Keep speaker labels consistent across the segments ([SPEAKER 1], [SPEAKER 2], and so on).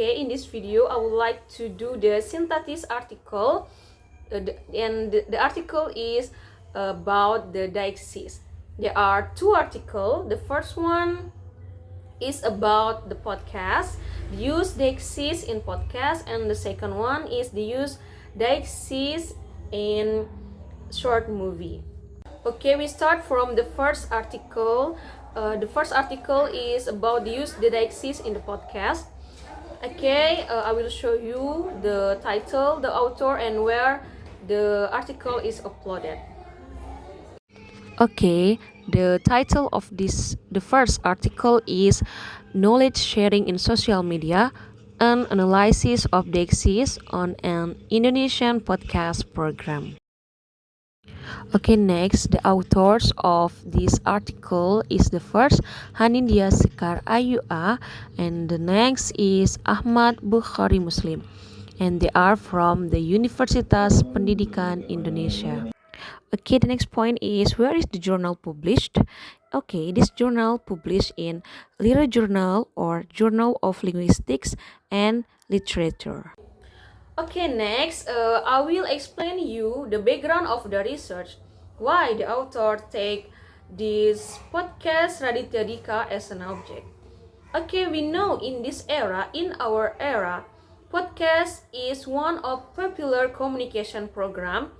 [SPEAKER 1] Okay, in this video I would like to do the synthesis article, and the article is about the Deixis. There are two articles. The first one is about the podcast, the use Deixis in podcast, and the second one is the use Deixis in short movie. Okay, we start from the first article. The first article is about the use the Deixis in the podcast. Okay, I will show you the title, the author, and where the article is uploaded.
[SPEAKER 2] Okay, the title of the first article is Knowledge Sharing in Social Media, an analysis of Deixis on an Indonesian podcast program. Okay, next, the authors of this article is the first Hanindya Sekar Ayua, and the next is Ahmad Bukhari Muslim, and they are from the Universitas Pendidikan Indonesia. Okay, the next point is where is the journal published? Okay, this journal published in Lira Journal or Journal of Linguistics and Literature.
[SPEAKER 1] Okay, next, I will explain you the background of the research, why the author take this podcast Raditya Dika as an object. Okay, we know in our era, podcast is one of popular communication program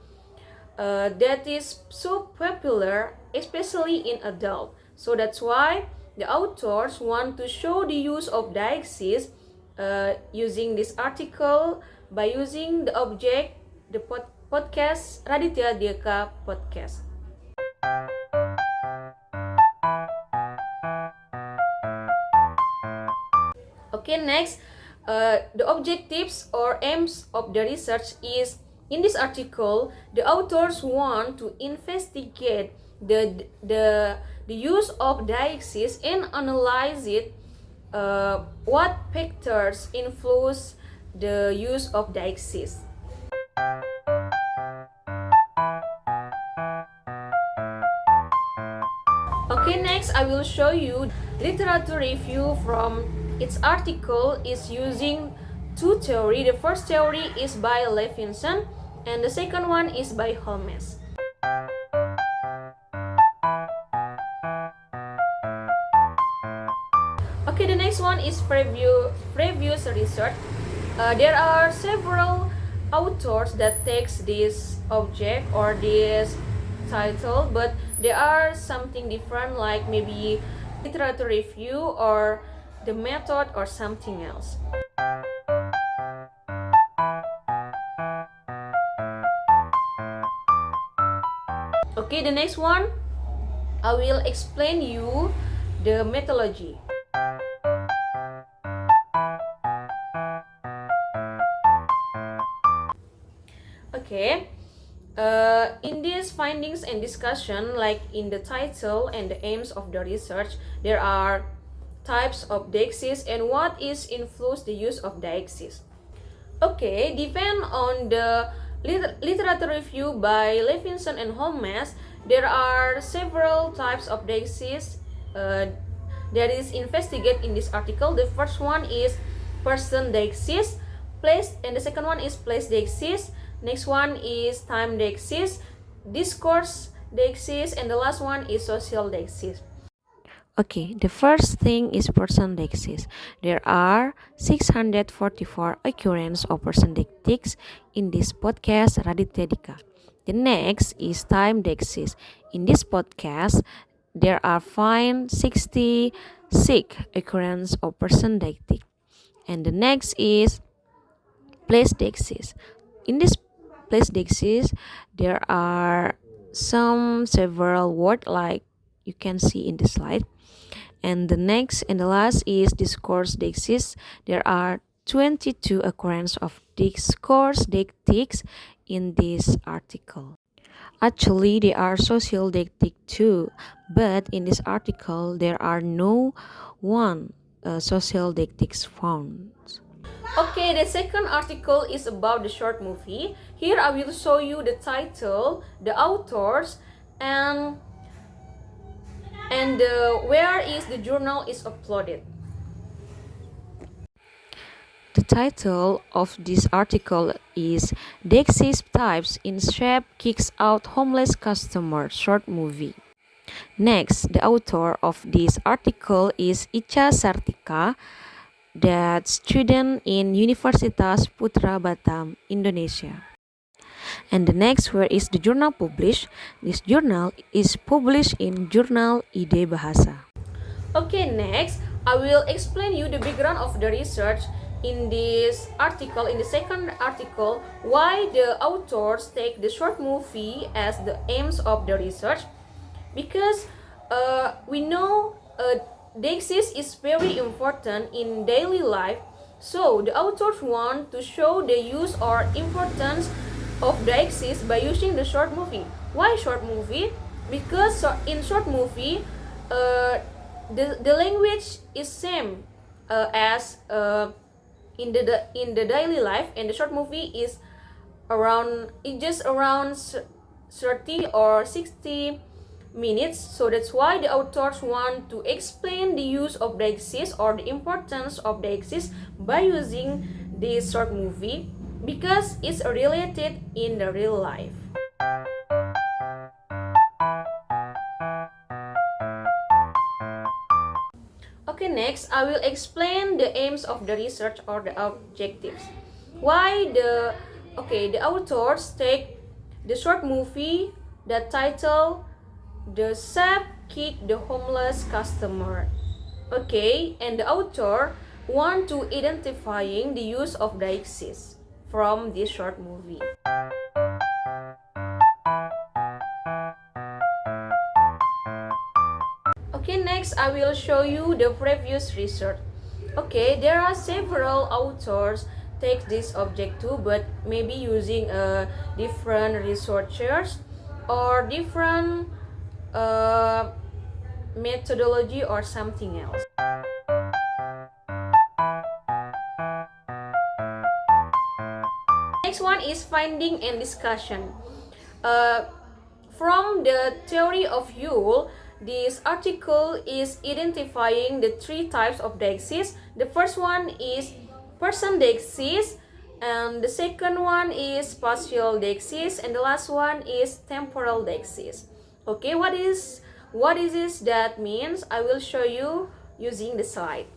[SPEAKER 1] that is so popular, especially in adult. So that's why the authors want to show the use of Deixis using this article by using the object, the podcast Raditya Dika podcast. Okay, next, the objectives or aims of the research is, in this article, the authors want to investigate the use of Deixis and analyze it. What factors influence the use of Deixis? Okay, next I will show you literature review from its article is using two theory. The first theory is by Levinson and the second one is by Holmes. Okay, the next one is previous research. There are several authors that takes this object or this title, but there are something different, like maybe literature review or the method or something else. Okay, the next one, I will explain you the methodology. Okay, in these findings and discussion, like in the title and the aims of the research, there are types of Deixis and what is influence the use of Deixis. Okay, depend on the literature review by Levinson and Holmes, there are several types of Deixis that is investigated in this article. The first one is person Deixis, place, and the second one is place Deixis. Next one is time Deixis, discourse Deixis, and the last one is social Deixis.
[SPEAKER 2] Okay, the first thing is person Deixis. There are 644 occurrences of person Deixis in this podcast Raditya Dika. The next is time Deixis. In this podcast, there are 566 occurrences of person Deixis. And the next is place Deixis. In this place Deixis, there are several words like you can see in the slide. And the next and the last is discourse Deixis. There are 22 occurrences of discourse Deixis in this article. Actually, there are social Deixis too, but in this article there are no one social Deixis found.
[SPEAKER 1] Okay, the second article is about the short movie. Here I will show you the title, the authors, and where is the journal is uploaded.
[SPEAKER 2] The title of this article is Dexys Types in Shape Kicks Out Homeless Customer short movie. Next, the author of this article is Ica Sartika, that student in Universitas Putra Batam, Indonesia. And the next, where is the journal published? This journal is published in Jurnal Ide Bahasa.
[SPEAKER 1] Okay, next, I will explain you the background of the research in this article, in the second article, why the authors take the short movie as the aims of the research. Because we know Dexys is very important in daily life, so the authors want to show the use or importance of Dexys by using the short movie. Why short movie? Because in short movie, the language is same as in the daily life, and the short movie is around 30 or 60 minutes. So that's why the authors want to explain the use of Dexys or the importance of Dexys by using this short movie, because it's related in the real life. Okay, next I will explain the aims of the research or the objectives. Why the authors take the short movie that title The Chef Kick the Homeless Customer. Okay, and the author want to identifying the use of Dexys from this short movie. Okay, next I will show you the previous research. Okay, there are several authors take this object too, but maybe using different researchers or different methodology or something else. Next one is finding and discussion. From the theory of Yule, this article is identifying the three types of Dexys. The first one is person Dexys, and the second one is spatial Dexys, and the last one is temporal Dexys. Okay, what is this that means? I will show you using the slide.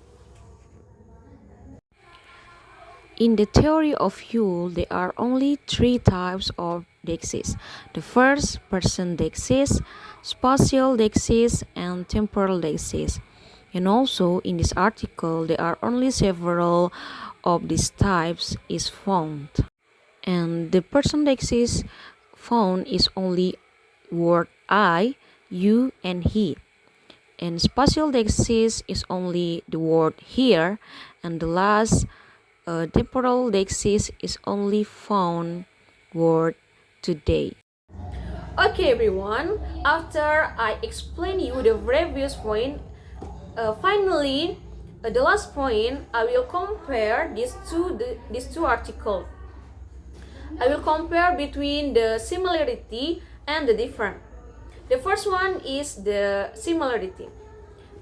[SPEAKER 2] In the theory of Yule, there are only three types of Dexys. The first, person Dexys, spatial Dexys, and temporal Dexys. And also, in this article, there are only several of these types is found. And the person Dexys found is only word I, you, and he. And spatial Dexys is only the word here, and the last temporal Dexys is only found word today.
[SPEAKER 1] Okay, everyone. After I explain you the previous point, finally, the last point, I will compare these two articles. I will compare between the similarity and the different. The first one is the similarity.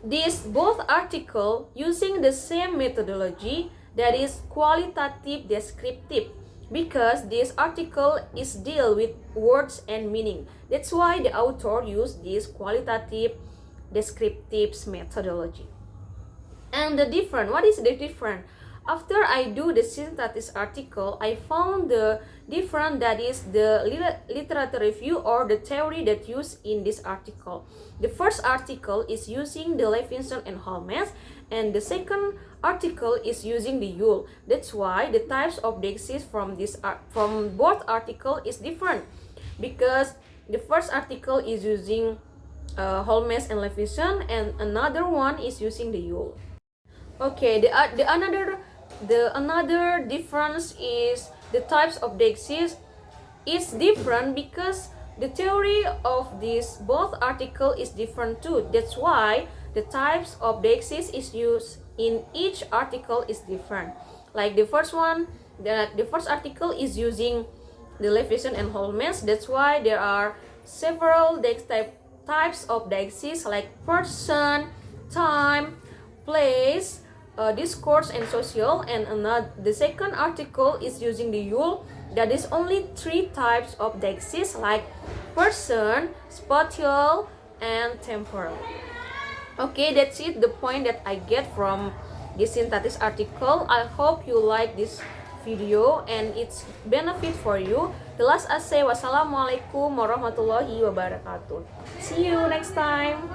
[SPEAKER 1] These both articles using the same methodology, that is qualitative descriptive, because this article is deal with words and meaning. That's why the author used this qualitative descriptive methodology. And the different, what is the different? After I do the synthesis article, I found the different, that is the literature review or the theory that used in this article. The first article is using the Levinson and Holmes, and the second article is using the Yule. That's why the types of Dexys from both article is different, because the first article is using Holmes and Levinson, and another one is using the Yule. Okay, the another difference is the types of Dexys is different, because the theory of this both article is different too. That's why the types of Dexys is used in each article is different. Like the first one, the first article is using the Levinson and Holmes. That's why there are several types of Dexys, like person, time, place, discourse and social, and the second article is using the Yule. That is only 3 types of deixis, like person, spatial, and temporal. Okay, that's it, the point that I get from this synthesis article. I hope you like this video and it's benefit for you. The last I say, wassalamualaikum warahmatullahi wabarakatuh. See you next time.